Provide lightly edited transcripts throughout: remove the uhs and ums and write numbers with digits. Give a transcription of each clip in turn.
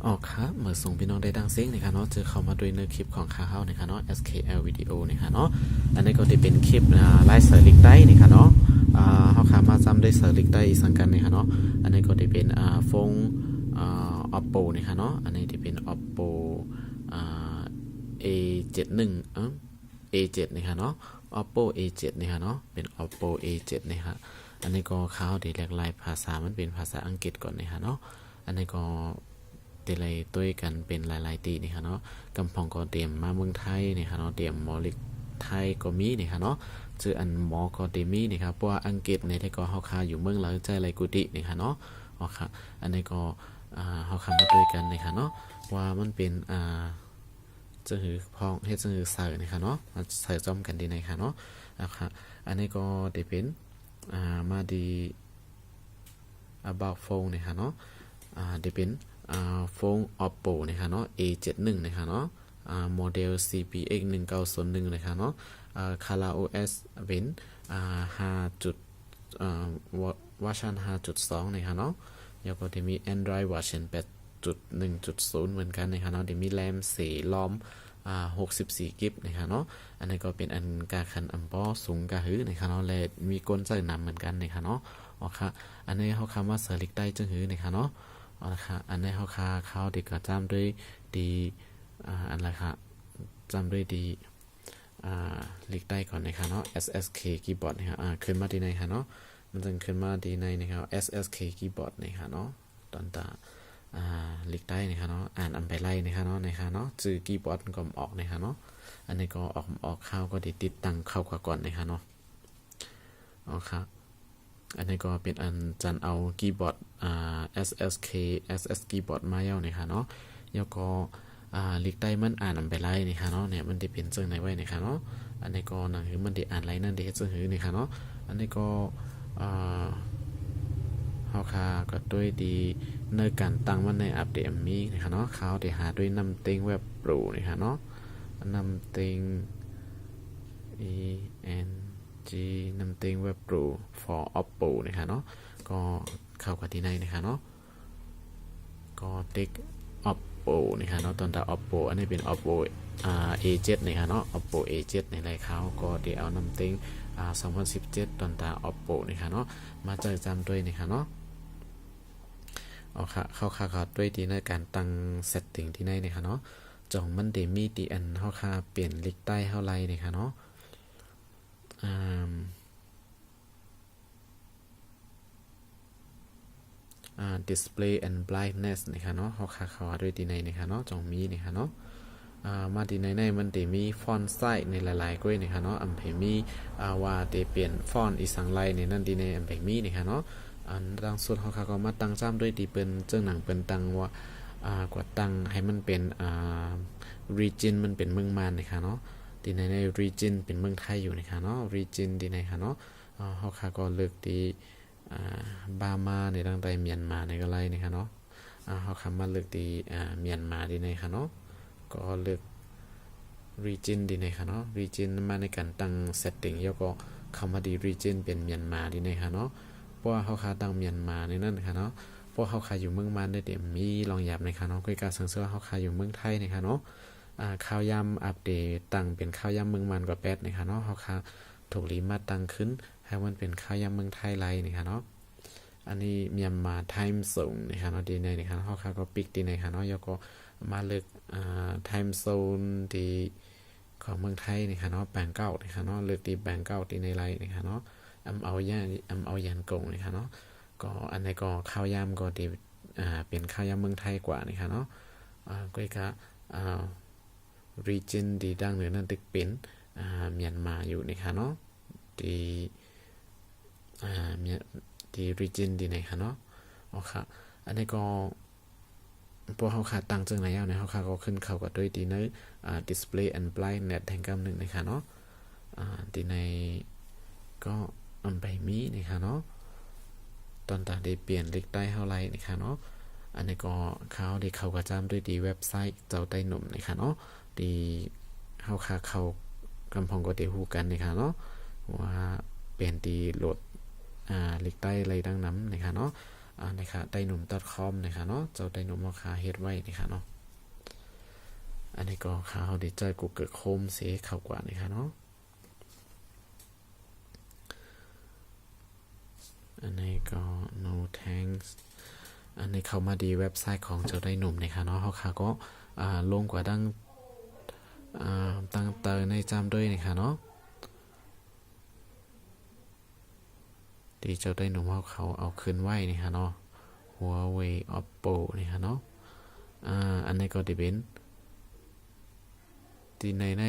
ออกครับเมื่อส่งพี่น้องได้ดังเสียงนะคะเนาะเจอเข้ามาด้วยเนื้อคลิปของข้าเฮานะคะเนาะ SKL วิดีโอนะคะเนาะอันนี้ก็จะเป็นคลิปไลฟ์เซอร์ลิกได้นะคะเนาะเฮาขามาจำด้วยเซอร์ลิกได้อีกสังกันนะคะเนาะอันนี้ก็จะเป็นฟงOppo นะคะเนาะอันนี้จะเป็น Oppo A71 A7 นะคะเนาะ Oppo A7 นะคะเนาะเป็น Oppo A7 นะคะอันนี้ก็ข้าวเดี๋ยวหลายภาษามันเป็นภาษาอังกฤษก่อนนะคะเนาะอันนี้ก็เตลัยตัวกันเป็นหลายๆตีนี่ค่ะเนาะกำพองก็เตรียมมาเมืองไทยนี่ค่ะเนาะเตรียมหมอลิกไทยก็มีนี่ค่ะเนาะชื่ออันหมอก็เตมีนี่ครับเพราะว่าอังกฤษในที่ก็เฮาคาอยู่เมืองหลังใจไรกุฏินี่ค่ะเนาะอ๋อค่ะอันนี้ก็เฮาคามาด้วยกันนี่ค่ะเนาะว่ามันเป็นจะหือพองเฮ็ดจะหือเสิร์นี่ค่ะเนาะมาเสิร์จอมกันดีในค่ะเนาะค่ะอันนี้ก็ได้เป็นมาดี about phone นี่ค่ะเนาะได้เป็นโฟน Oppo นะคะเนาะ A71 นะคะเนาะโมเดล CPX 1901นะคะเนาะColorOS เป็น5จุดเวอร์ชัน 5.2 นะคะเนาะแล้วก็จะมี Android เวอร์ชัน 8.1.0 เหมือนกันนะคะเนาะจะมีแรม4ล้อม64กิกนะคะเนาะอันนี้ก็เป็นอันกาคันอัมบอสูงกะหือนะคะเนาะและมีก้นใจนำเหมือนกันนะคะเนาะอ๋อค่ะอันนี้เขาคำว่าเสริกได้จังหือนะคะเนาะอ๋อค่ะอันนี้เขาเข้าดีก็จำด้วยดีอันไรค่ะจำด้วยดีลิกได้ก่อนนะคะเนาะ SSK keyboard นะคะขึ้นมาดีในค่ะเนาะมันจะขึ้นมาดีในนะครับ SSK keyboard นะคะเนาะตอนตาลิกได้นะคะเนาะอ่านอันไปไล่นะคะเนาะนะคะเนาะจื่อคีย์บอร์ดก็ออกนะคะเนาะอันนี้ก็ออกเข้าก็ติดตั้งเข้าก่อนนะคะเนาะอ๋อครับอันนี้ก็เป็นอันจันเอาคีย์บอร์ดSS keyboard มาเย้านะคะเนาะแล้วก็ลิกได้มันอ่านอันไปไล่นะคะเนาะเนี่ยมันจะเป็นเจ้าไหนไว้นะคะเนาะอันนี้ก็นั่นคือมันได้อ่านไล่นั่นได้เจ้าหือนะคะเนาะอันนี้ก็เฮาคาก็ด้วยดีในการตั้งมันในอัปเดตมีนะคะเนาะเขาได้หาด้วยนำเต็งเว็บโปรนะคะเนาะนำเต็ง ENG นำเต็งเว็บโปร for Oppo นะคะเนาะก็เข้ากับที่ในนะคะเนาะก็ติ๊ก Oppo นะคะเนาะตอนตา Oppo อันนี้เป็น Oppo A7 นะคะเนาะ Oppo A7 ในรายเขาก็ได้เอานำเต็ง2017ตอนตา Oppo นะคะเนาะมาเจอจำด้วยนะคะเนาะเอาค่ะเข้าด้วยที่ในการตั้งเซตติ้งที่ในนะคะเนาะจ่องมันได้มีที่อันเข้าค่าเปลี่ยนลิกใต้เท่าไรนะคะเนาะdisplay and brightness นะคะเนาะเข้าด้วยที่ในนะคะเนาะจ่องมีนะคะเนาะมาที่ในมันได้มีฟอนต์ไซส์ในหลายๆก้อยนะคะเนาะอันเพมีว่าได้เปลี่ยนฟอนต์อีสังไลในนั่นที่ในอันเพมีนะคะเนาะอันดังสุดเขาก็มาตั้งจ้ำด้วยดีเป็นเจ้าหนังเป็นตังว่ากว่าตั้งให้มันเป็นregion มันเป็นเมืองมานนะคะเนาะดีในregion เป็นเมืองไทยอยู่นะคะเนาะ region ดีในค่ะเนาะเขาก็เลือกดีบามาในตั้งแต่เมียนมาในก็ไล่นะคะเนาะเขาคำมาเลือกดีเมียนมาดีในค่ะเนาะก็เลือก region ดีในค่ะเนาะ region มาในการตั้ง setting แล้วก็คำว่าดี region เป็นเมียนมาดีในค่ะเนาะเพราะว่าเขาตั้งเมียนมาในนั่นค่ะเนาะเพราะเขาอยู่เมืองมันได้เดี๋ยวมีลองหยับในค่ะเนาะคือการสังเกตเขาอยู่เมืองไทยนะคะเนาะข้าวยำอัปเดตตั้งเป็นข้าวยำเมืองมันกว่าแปดนะคะเนาะเขาถูกรีมาตั้งขึ้นให้มันเป็นข้าวยำเมืองไทยไรนะคะเนาะอันนี้เมียนมาไทม์โซนนะคะเนาะดีในนะคะเขาก็ปิกดีในค่ะเนาะแล้วก็มาเลือกไทม์โซนที่ของเมืองไทยนะคะเนาะแบงเก้านะคะเนาะเลือกดีแบงเก้าดีในไรนะคะเนาะเอายันกงนะคะเนาะก็อันไหนก็ข้าวยำก็ดีเป็นข้าวยำเมืองไทยกว่านะคะเนาะก็อีกregion ดีดังเหนือนั่นตึกเป็นเมียนมาอยู่นะคะเนาะที่ region ดีไหนคะเนาะอ๋อค่ะอันนี้ก็พวกเขาตั้งจังไหนเอาเนี่ยเขาก็ขึ้นเข้ากับด้วยดีในdisplay and brightness แทงกำหนึ่งนะคะเนาะดีในก็อันไปมีนะคะเนาะตอนต่างได้เปลี่ยนเล็กได้เท่าไรนะคะเนาะอันนี้ก็เขาได้เข้ากระจำด้วยดีเว็บไซต์เจ้าใต้หนุ่มนะคะเนาะดีเข้ากำพองก็ได้ฮู้กันนะคะเนาะว่าเปลี่ยนดีโหลดเล็กได้อะไรดังนั้นนะคะเนาะ นะคะไดหนุ่ม .com นะคะเนาะเจ้าไดหนุ่มราคาเฮ็ดไว้นะคะเนาะอันนี้ก็ค่าเฮาได้จ่าย Google Chrome เสียเข้ากว่านะคะเนาะอันนี้ก็ no thanks อันนี้เข้ามาดีเว็บไซต์ของเจ้าไดหนุ่มนะคะเนาะเฮาค่ะก็ลงกว่าตั้งเตอในจำด้วยนะคะเนาะดีเจ้าไดหนุ่มเขาเอาคืนไว้นะคะเนาะ Huawei Oppo นะคะเนาะอันนี้ก็ดิเป็นที่ใน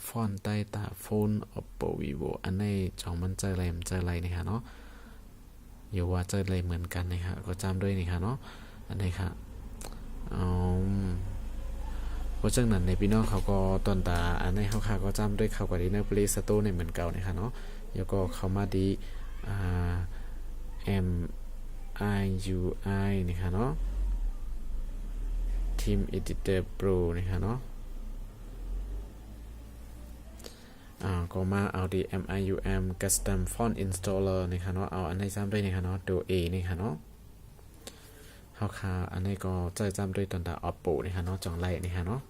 ฟอนต์ใต้ตาโฟน Oppo Vivo อันนี้จองมันเจออะไรนะคะเนาะอย่าว่าเจออะไรเหมือนกันนะคะก็จำด้วยนะคะเนาะอันนี้ค่ะเพราะฉะนั้นในพี่น้องเขาก็ตอนตาอันนี้เขาค่ะก็จำด้วยเขาก็ดีใน Play Store ในเหมือนเก่านะคะเนาะแล้วก็เข้ามาดีMIUI นะคะเนาะ Team Editor Pro นะคะเนาะก็มาเอาดี MIUM Custom Font Installer นะคะเนาะเอาอันนี้จำด้วยนะคะเนาะตัว A นะคะเนาะเฮาค่ะอันนี้ก็จะจำด้วยตอนตา Oppo นะคะเนาะจองไล่นะคะเนาะ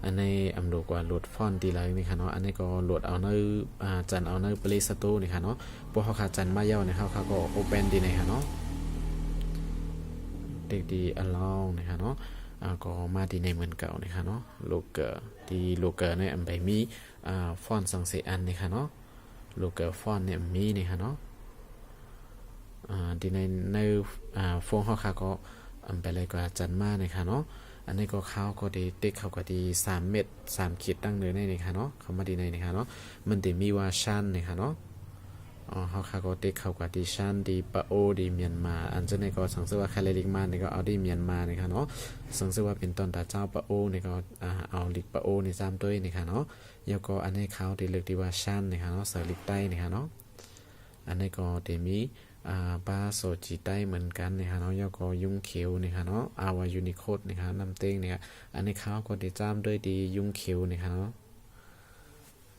อันนี้อำดูกว่าโหลดฟอนต์ดีเลยนะคะเนาะอันนี้ก็โหลดเอาในจันเอาใน Play Store นะคะเนาะพวกเฮาค่ะจันมาเย้านะคะเฮาค่ะก็ Open ดีนะคะเนาะเด็กดี allow นะคะเนาะก็มาดีในเหมือนเก่านะคะเนาะโลเกอร์ที่โลเกอร์เนี่ยไปมีฟอนต์2-4อันนะคะเนาะโลเกอร์ฟอนต์เนี่ยมีนะคะเนาะดีในโฟนเฮาค่ะก็ไปเลยก็จันมานะคะเนาะอันนี้ก็เขาก็ดีติ๊กเขาก็ดี3 เม็ด3 ขีดตั้งเนื้อในนะคะเนาะเขามาดีในนะคะเนาะมันจะมีว่าชั่นนะคะเนาะเขาค่ะก็ติ๊กเขาก็ดีชั่นดีปะโอดีเมียนมาอันเจ้าในก็สังเกตว่าคาเลลิกมาเนี่ยก็เอาดีเมียนมานะคะเนาะสังเกตว่าเป็นต้นตาเจ้าปะโอเนี่ยก็เอาลิกปะโอในซ้ำด้วยนะคะเนาะแล้วก็อันนี้เขาดีเลือกดีว่าชั่นนะคะเนาะเสริลิกใต้นะคะเนาะอันนี้ก็เดมีปลาโซจิใต้เหมือนกันนะคะเนาะแล้วก็ยุ่งเขียวนะคะเนาะอาวายูนิโคดนะคะน้ำเต้งเนี่ยอันนี้เขาก็ได้จำด้วยดียุ่งเขียวนะคะเนาะ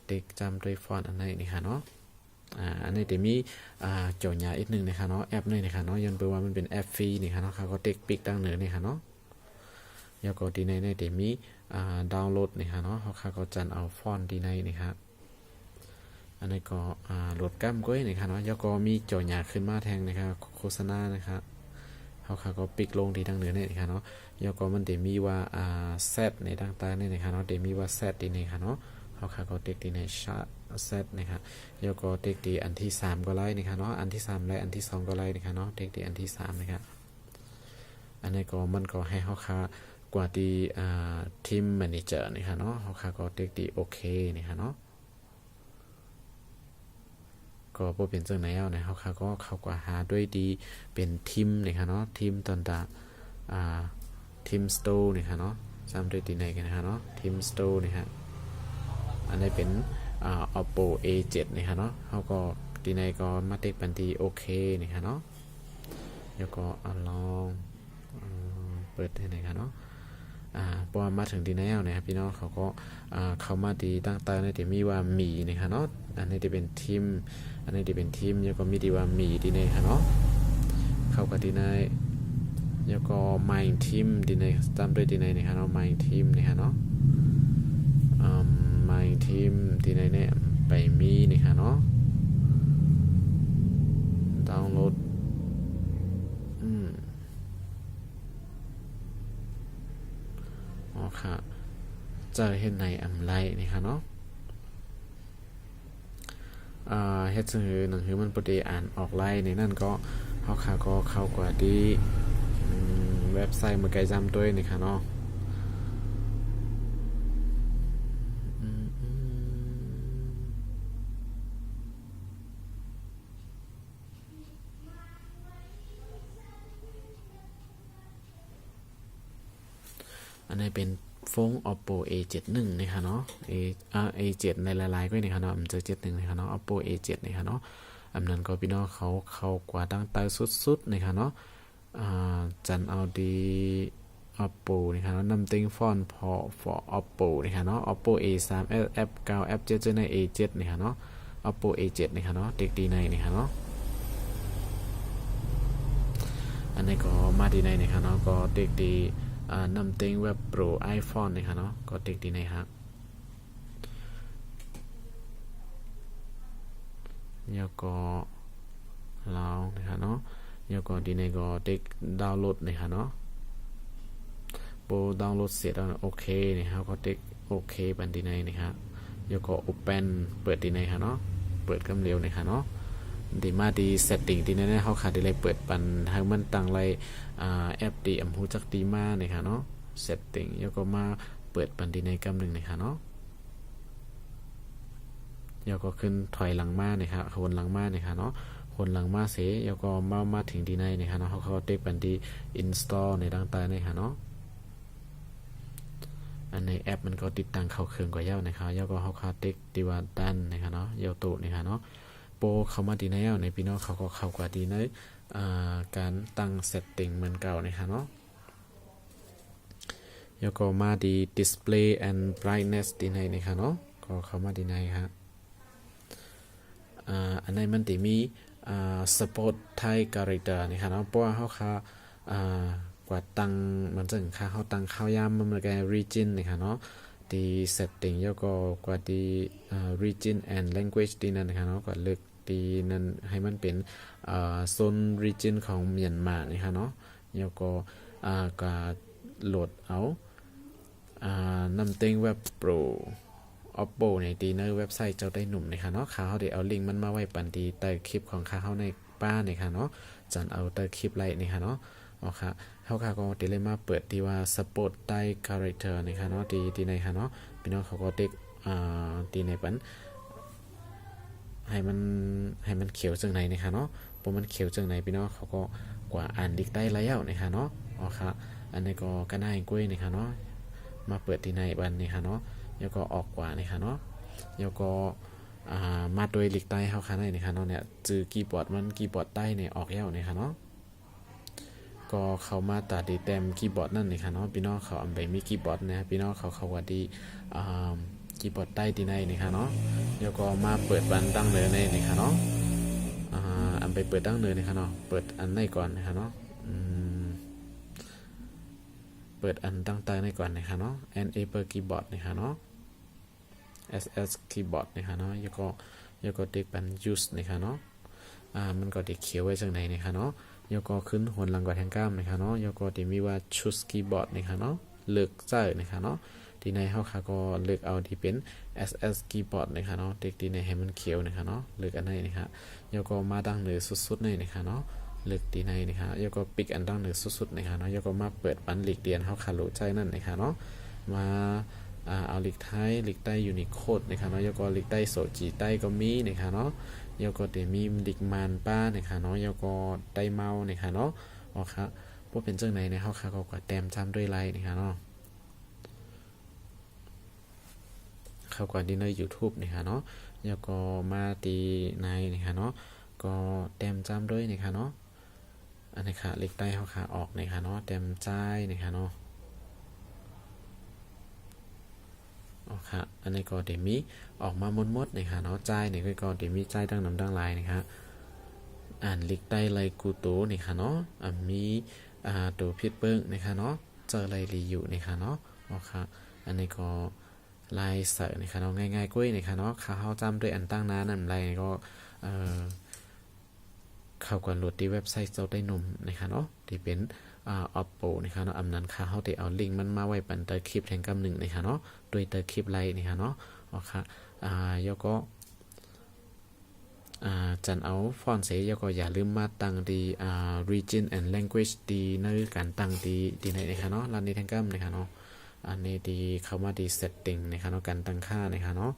เด็กจำด้วยฟอนต์อันนี้นะคะเนาะอันนี้จะมีโจทย์ยาอีกนึงนะคะเนาะแอปนี่นะคะเนาะยันเปว่ามันเป็นแอปฟรีนะคะเนาะเขาก็เต็กปิกตั้งเหนือนะคะเนาะแล้วก็ดีในจะมีดาวน์โหลดนะคะเนาะเขาก็จันเอาฟอนต์ดีในนะคะอันนี้ก็โหลดกั้มก้อยนะครับเนาะแล้วก็มีจอหยาขึ้นมาแทงนะครับโฆษณานะครับเขาก็ปิกลงที่ทางเหนือเนี่ยนะครับเนาะแล้วก็มันจะมีว่าแซดในต่างๆเนี่ยนะครับเนาะจะมีว่าแซดดีในครับเนาะเขาก็เต็กดีในชาแซดนะครับแล้วก็เต็กดีอันที่3ก็ไล่นะครับเนาะอันที่3และอันที่2ก็ไล่นะครับเนาะเต็กดีอันที่3นะครับอันนี้ก็มันก็ให้เขากว่าที่ทีมแมเนเจอร์นะครับเนาะเขาก็เต็กดีโอเคนะครับเนาะก็บ่เป็นจังไหนเอานะเขาก็เข้ากว่าหาด้วยดีเป็นทีมนะคะเนาะทีมตอนตาทีมสโตร์นะคะเนาะจำด้วยดีไหนกันนะคะเนาะทีมสโตร์นะฮะอันนี้เป็นOppo A7 นะคะเนาะเขาก็ดีไหนก็มาเต็กปันทีโอเคนะคะเนาะแล้วก็ลองเปิดให้ไหนคะเนาะพอมาถึงดีแล้วนะครับพี่น้องเขาก็เข้ามาดีตั้งแต่ในที่มีว่ามีนะคะเนาะอันนี้จะเป็นทีมอันนี้จะเป็นทีมแล้วก็มีดีว่ามีดีในค่ะเนาะเข้ากับดีในแล้วก็ my team ดีในตามด้วยดีในนะคะเนาะ my team นะคะเนาะmy team ดีในเนี่ยไปมีนะคะเนาะดาวน์โหลดค่ะจะเห็นในอำไลนี่ค่ะเนาะเฮ็ดซื่อหนังสือมันบ่ได้อ่านออกไลในนั่นก็เฮาค่ะก็เข้ากว่าดีเว็บไซต์เมื่อไกลจำด้วยนี่ค่ะเนาะอันนี้เป็นโฟน Oppo A71 นะคะเนาะA7 ในหลายๆก็นี่ค่ะเนาะมันจะ71นะคะเนาะ Oppo A7 นะคะเนาะอันนั้นก็พี่น้องเขากว่าตั้งแต่สุดๆนะคะเนาะจันเอาดี Oppo นะคะเนาะนำติ้งฟอนต์for Oppo นะคะเนาะ Oppo A3 F9 F7 ใน A7 นะคะเนาะ Oppo A7 นะครับเนาะเด็กดีในนะครับเนาะอันนี้ก็มาดีในนะครับเนาะก็เด็กดีนำเต็งเว็บโปร iPhone นะครับเนาะก็เด็กดีในครับแล้วก็เรานะครับเนาะแล้วก็ดีในก็เด็กดาวน์โหลดนะครับเนาะโปรดาวน์โหลดเสร็จแล้วโอเคนะครับก็เด็กโอเคบันดีในนะครับแล้วก็ Open เปิดดีในครับเนาะเปิดกำเร็วนะครับเนาะดีมาดี setting ดีแน่ๆเขาขาดได้เลยเปิดปันให้มันตั้งไรแอปดีฮู้จักดีมานะครับเนาะ setting แล้วก็มาเปิดปันดีในกำหนึ่งนะครับเนาะแล้วก็ขึ้นถอยหลังมานะครับวนหลังมานะครับเนาะคนหลังมาเสแล้วก็มาถึงดีในนะครับเนาะเขาเต็กปันดี install ในดังใต้นะครับเนาะอันในแอปมันก็ติดตั้งเข้าเครื่องกว่าเย้านะครับแล้วก็เขาเต็กดีว่าด้านนะครับเนาะเย้าโตนะครับเนาะโปรเข้ามาดีในแล้วในพี่น้องเขาก็เข้ากว่าดีในการตั้งเซตติ้งเหมือนเก่านะครับเนาะแล้วก็มาดี display and brightness ดีในนะครับเนาะก็เข้ามาดีในครับอันในมันติมีsupport Thai character นะครับเนาะเพราะว่าเขากว่าตั้งมันจะค่าเขาตั้งข้าวยามมันเหมือนกัน region นะครับเนาะดี setting แล้วก็กว่าดีregion and language ดีนั่นนะครับเนาะก็เลือกดีนั้นให้มันเป็นโซน region ของเมียนมานะครับเนาะแล้วก็ก็โหลดเอานำเต็งเว็บโปร Oppo ในดีในเว็บไซต์เจ้าได้หนุ่มนะคะเนาะข้าเขาได้เอาลิงก์มันมาไว้ปันดีใต้คลิปของข้าเขาในป้านะคะเนาะจันเอาใต้คลิปไลน์นะคะเนาะอ๋อค่ะเขาก็ได้เลยมาเปิดที่ว่า support ใต้ character นะคะเนาะดีในค่ะเนาะพี่น้องเขาก็เด็กดีในปันให้มันเขียวจังไหนนะคะเนาะพอมันเขียวจังไหนพี่น้องเขาก็กว่าอ่านดิกได้แล้วนะคะเนาะอ๋อค่ะอันนี้ก็น่าให้กล้วยนะคะเนาะมาเปิดที่ในบันนะคะเนาะแล้วก็ออกกว่านะคะเนาะแล้วก็มาโดยหลีกใต้เข้าข้างในนะคะเนาะเนี่ยจือคีย์บอร์ดมันคีย์บอร์ดใต้เนี่ยออกแล้วนะคะเนาะก็เข้ามาตัดดีเต็มคีย์บอร์ดนั่นนะคะเนาะพี่น้องเขาอันใบมีคีย์บอร์ดนะพี่น้องเขาว่าดีคีย์บอร์ดใต้ที่ในนะคะเนาะแล้วก็มาเปิดบันตั้งเลยในนะคะเนาะอันไปเปิดตั้งเลยนะคะเนาะเปิดอันในก่อนนะคะเนาะเปิดอันตั้งใต้ในก่อนนะคะเนาะ enable keyboard นะคะเนาะ ss keyboard นะคะเนาะแล้วก็ติ๊กเป็น use นะคะเนาะมันก็ได้เขียวไว้จังไหนนะคะเนาะแล้วก็ขึ้นหนหลังกว่าแทงก้ามนะคะเนาะแล้วก็ได้มีว่า choose keyboard นะคะเนาะเลือกใจนะคะเนาะที่ในเฮาค่ะก็เลือกเอาที่เป็น ss keyboard นะคะเนาะติ๊กที่ในให้มันเขียวนะคะเนาะเลือกอันไหนนะคะแล้วก็มาดังเหนือสุดๆในนะคะเนาะเลือกที่ในนะคะแล้วก็ปิกอันดังเหนือสุดๆนะคะเนาะแล้วก็มาเปิดปันหลีกเดียนเฮาค่ะรู้ใจนั่นนะคะเนาะมาเอาหลีกไทยหลีกใต้ยูนิโคดนะคะเนาะแล้วก็หลีกใต้โซจีใต้ก็มีนะคะเนาะแล้วก็จะมีดิกมานป้านะคะเนาะแล้วก็ใต้เมานะคะเนาะอ๋อค่ะพวกเป็นจังไหนในเฮาค่ะก็แต้มจำด้วยไลน์นะคะเนาะเข้าก่อนที่ใน YouTube นะคะเนาะแล้วก็มาตีในนะคะเนาะก็แต้มจำด้วยนะคะเนาะอันนี้ค่ะหลีกใต้เฮาค่ะออกนะคะเนาะแต้มใจนะคะเนาะค่ะอันนี้ก็เดี๋ยวมีออกมามดๆนะคะเนาะใจเนี่ยก็เดี๋ยวมีใจดังน้ำดังลายนะคะอ่านลิกได้ไรกูโตนะคะเนาะมีตัวพิษเบิ้งนะคะเนาะเจอไรรีอยู่นะคะเนาะค่ะอันนี้ก็ลายเสือนะคะเนาะง่ายๆกุ้ยนะคะเนาะเขาจำด้วยอันตั้งน้านั่นไรก็เข้ากันโหลดที่เว็บไซต์เจ้าได้หนุ่มนะคะเนาะที่เป็นOppo นะคะเนาะอำนั้นค่ะเฮาได้เอาลิงก์มันมาไว้ปันเตอร์คลิปแทงกำหนึ่งนะคะเนาะโดยเตอร์คลิปไลน์นะคะเนาะอ๋อค่ะแล้วก็จันเอาฟอนต์เสแล้วก็อย่าลืมมาตั้งดีregion and language ดีในการตั้งดีในนะคะเนาะร้านนี้แทงกำนะคะเนาะอันนี้ดีเข้ามาดี setting นะคะเนาะการตั้งค่านะคะเนาะ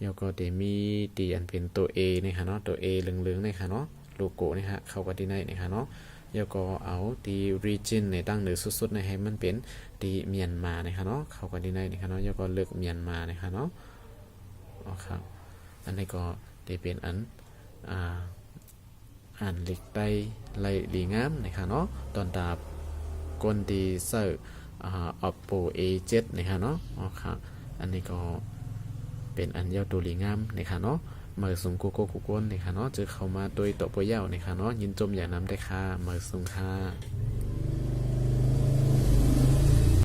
แล้วก็จะมีดีอันเป็นตัว A นะคะเนาะตัว A เหลืองๆนะคะเนาะโลโก้นะคะเข้ากับดีในนะคะเนาะแล้วก็เอาดี region ในตั้งเหนือสุดๆในให้มันเป็นดีเมียนมานะคะเนาะเข้ากับดีในนะคะเนาะแล้วก็เลือกเมียนมานะคะเนาะอ๋อครับอันนี้ก็ได้เป็นอันอ่านลิกได้ไล่ดีงามนะคะเนาะตอนตาก้นดีเซอร์ Oppo A7 นะคะเนาะอ๋อครับอันนี้ก็เป็นอันยาวตัวดีงามนะคะเนาะ มาสูงโกโก้กุกวนนี่ค่ะเนาะเจอเข้ามาโดยต่อปอยาวนี่ค่ะเนาะยินจมอย่างน้ำได้ค่ะมาสูงค่ะ